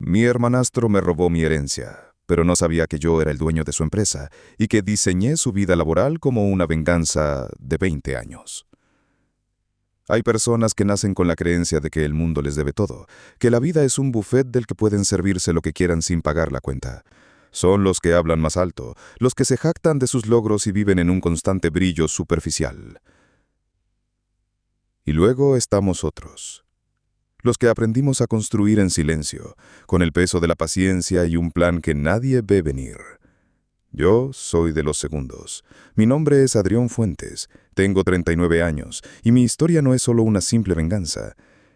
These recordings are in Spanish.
Mi hermanastro me robó mi herencia, pero no sabía que yo era el dueño de su empresa y que diseñé su vida laboral como una venganza de 20 años. Hay personas que nacen con la creencia de que el mundo les debe todo, que la vida es un buffet del que pueden servirse lo que quieran sin pagar la cuenta. Son los que hablan más alto, los que se jactan de sus logros y viven en un constante brillo superficial. Y luego estamos otros, los que aprendimos a construir en silencio, con el peso de la paciencia y un plan que nadie ve venir. Yo soy de los segundos. Mi nombre es Adrián Fuentes, tengo 39 años, y mi historia no es solo una simple venganza.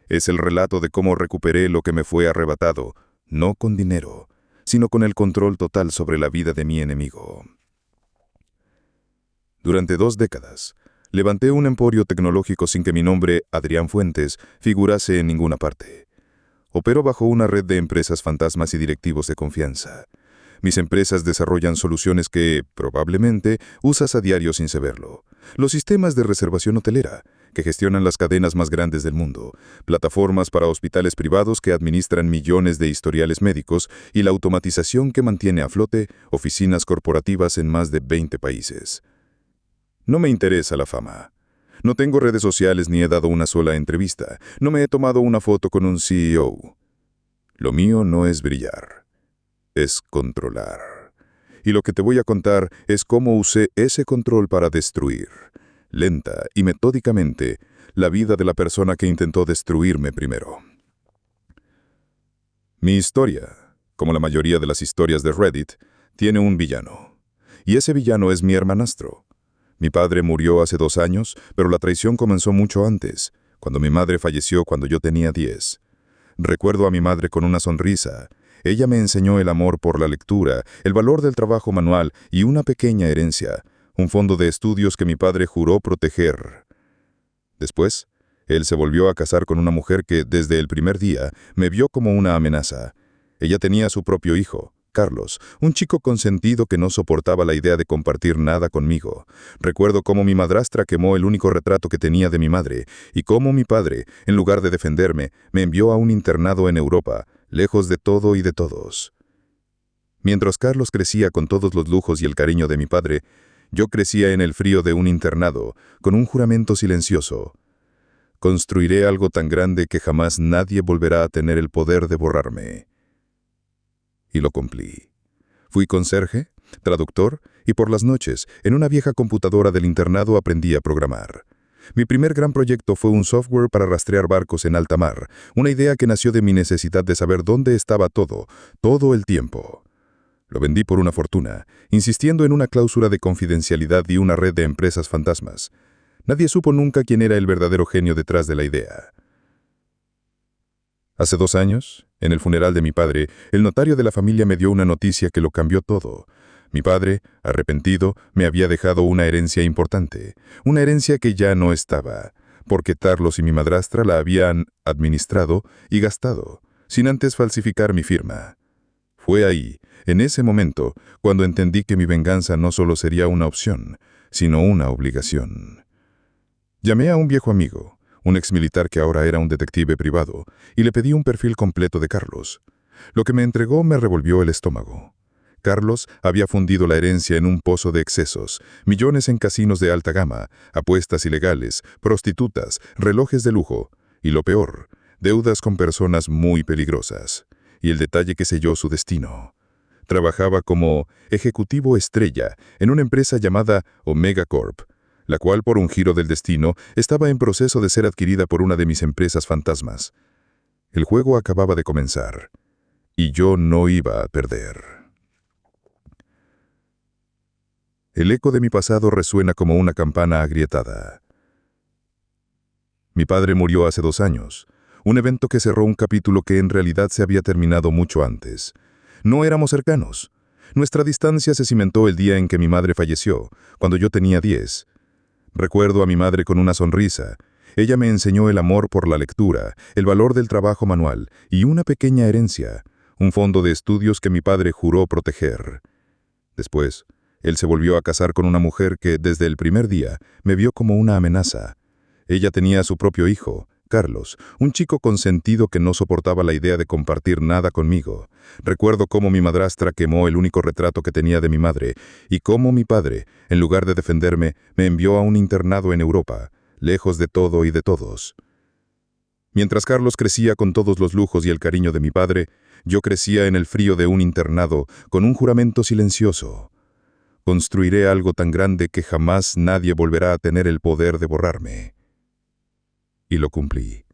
Es el relato de cómo recuperé lo que me fue arrebatado, no con dinero, sino con el control total sobre la vida de mi enemigo. Durante 2 décadas, levanté un emporio tecnológico sin que mi nombre, Adrián Fuentes, figurase en ninguna parte. Opero bajo una red de empresas fantasmas y directivos de confianza. Mis empresas desarrollan soluciones que, probablemente, usas a diario sin saberlo. Los sistemas de reservación hotelera, que gestionan las cadenas más grandes del mundo, plataformas para hospitales privados que administran millones de historiales médicos y la automatización que mantiene a flote oficinas corporativas en más de 20 países. No me interesa la fama. No tengo redes sociales ni he dado una sola entrevista. No me he tomado una foto con un CEO. Lo mío no es brillar. Es controlar. Y lo que te voy a contar es cómo usé ese control para destruir, lenta y metódicamente, la vida de la persona que intentó destruirme primero. Mi historia, como la mayoría de las historias de Reddit, tiene un villano. Y ese villano es mi hermanastro. Mi padre murió hace 2 años, pero la traición comenzó mucho antes, cuando mi madre falleció cuando yo tenía 10. Recuerdo a mi madre con una sonrisa. Ella me enseñó el amor por la lectura, el valor del trabajo manual y una pequeña herencia, un fondo de estudios que mi padre juró proteger. Después, él se volvió a casar con una mujer que, desde el primer día, me vio como una amenaza. Ella tenía su propio hijo, Carlos, un chico consentido que no soportaba la idea de compartir nada conmigo. Recuerdo cómo mi madrastra quemó el único retrato que tenía de mi madre y cómo mi padre, en lugar de defenderme, me envió a un internado en Europa, lejos de todo y de todos. Mientras Carlos crecía con todos los lujos y el cariño de mi padre, yo crecía en el frío de un internado, con un juramento silencioso. Construiré algo tan grande que jamás nadie volverá a tener el poder de borrarme. Y lo cumplí. Fui conserje, traductor, y por las noches, en una vieja computadora del internado aprendí a programar. Mi primer gran proyecto fue un software para rastrear barcos en alta mar, una idea que nació de mi necesidad de saber dónde estaba todo el tiempo. Lo vendí por una fortuna, insistiendo en una cláusula de confidencialidad y una red de empresas fantasmas. Nadie supo nunca quién era el verdadero genio detrás de la idea. Hace 2 años, en el funeral de mi padre, el notario de la familia me dio una noticia que lo cambió todo. Mi padre, arrepentido, me había dejado una herencia importante, una herencia que ya no estaba, porque Carlos y mi madrastra la habían administrado y gastado, sin antes falsificar mi firma. Fue ahí, en ese momento, cuando entendí que mi venganza no solo sería una opción, sino una obligación. Llamé a un viejo amigo, un exmilitar que ahora era un detective privado, y le pedí un perfil completo de Carlos. Lo que me entregó me revolvió el estómago. Carlos había fundido la herencia en un pozo de excesos, millones en casinos de alta gama, apuestas ilegales, prostitutas, relojes de lujo, y lo peor, deudas con personas muy peligrosas. Y el detalle que selló su destino. Trabajaba como ejecutivo estrella en una empresa llamada Omega Corp, la cual por un giro del destino estaba en proceso de ser adquirida por una de mis empresas fantasmas. El juego acababa de comenzar, y yo no iba a perder. El eco de mi pasado resuena como una campana agrietada. Mi padre murió hace 2 años, un evento que cerró un capítulo que en realidad se había terminado mucho antes. No éramos cercanos. Nuestra distancia se cimentó el día en que mi madre falleció, cuando yo tenía 10. Recuerdo a mi madre con una sonrisa. Ella me enseñó el amor por la lectura, el valor del trabajo manual y una pequeña herencia, un fondo de estudios que mi padre juró proteger. Después, él se volvió a casar con una mujer que, desde el primer día, me vio como una amenaza. Ella tenía a su propio hijo, Carlos, un chico consentido que no soportaba la idea de compartir nada conmigo. Recuerdo cómo mi madrastra quemó el único retrato que tenía de mi madre y cómo mi padre, en lugar de defenderme, me envió a un internado en Europa, lejos de todo y de todos. Mientras Carlos crecía con todos los lujos y el cariño de mi padre, yo crecía en el frío de un internado con un juramento silencioso. Construiré algo tan grande que jamás nadie volverá a tener el poder de borrarme. Y lo cumplí.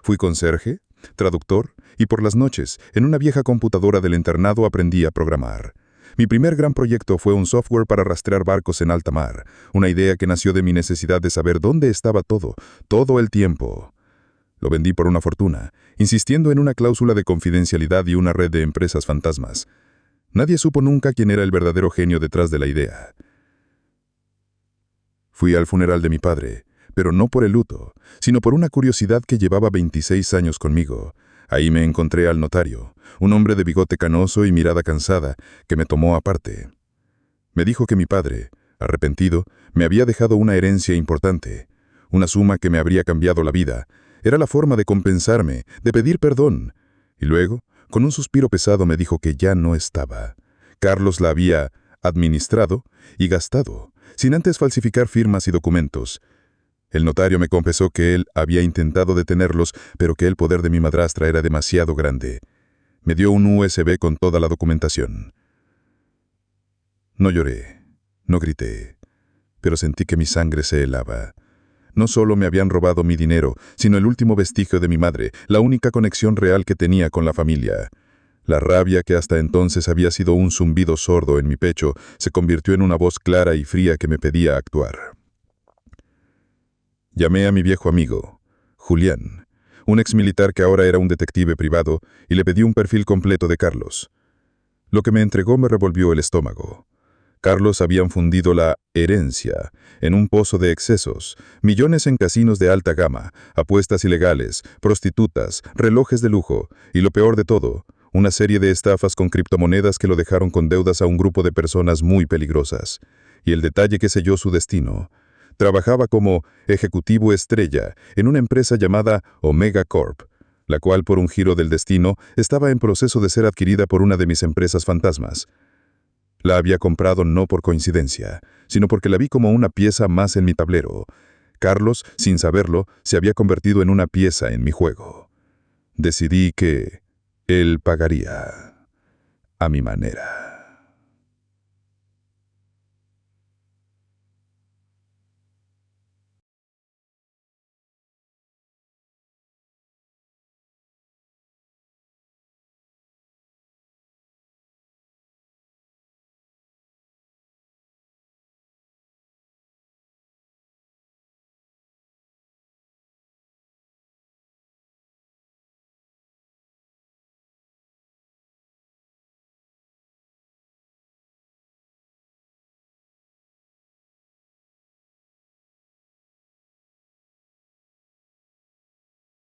Fui conserje, traductor, y por las noches, en una vieja computadora del internado aprendí a programar. Mi primer gran proyecto fue un software para rastrear barcos en alta mar, una idea que nació de mi necesidad de saber dónde estaba todo el tiempo. Lo vendí por una fortuna, insistiendo en una cláusula de confidencialidad y una red de empresas fantasmas. Nadie supo nunca quién era el verdadero genio detrás de la idea. Fui al funeral de mi padre, pero no por el luto, sino por una curiosidad que llevaba 26 años conmigo. Ahí me encontré al notario, un hombre de bigote canoso y mirada cansada, que me tomó aparte. Me dijo que mi padre, arrepentido, me había dejado una herencia importante, una suma que me habría cambiado la vida. Era la forma de compensarme, de pedir perdón. Y luego, con un suspiro pesado, me dijo que ya no estaba. Carlos la había administrado y gastado, sin antes falsificar firmas y documentos. El notario me confesó que él había intentado detenerlos, pero que el poder de mi madrastra era demasiado grande. Me dio un USB con toda la documentación. No lloré, no grité, pero sentí que mi sangre se helaba. No solo me habían robado mi dinero, sino el último vestigio de mi madre, la única conexión real que tenía con la familia. La rabia, que hasta entonces había sido un zumbido sordo en mi pecho, se convirtió en una voz clara y fría que me pedía actuar. Llamé a mi viejo amigo, Julián, un exmilitar que ahora era un detective privado, y le pedí un perfil completo de Carlos. Lo que me entregó me revolvió el estómago. Carlos habían fundido la herencia en un pozo de excesos, millones en casinos de alta gama, apuestas ilegales, prostitutas, relojes de lujo y, lo peor de todo, una serie de estafas con criptomonedas que lo dejaron con deudas a un grupo de personas muy peligrosas. Y el detalle que selló su destino: trabajaba como ejecutivo estrella en una empresa llamada Omega Corp, la cual, por un giro del destino, estaba en proceso de ser adquirida por una de mis empresas fantasmas. La había comprado no por coincidencia, sino porque la vi como una pieza más en mi tablero. Carlos, sin saberlo, se había convertido en una pieza en mi juego. Decidí que él pagaría a mi manera.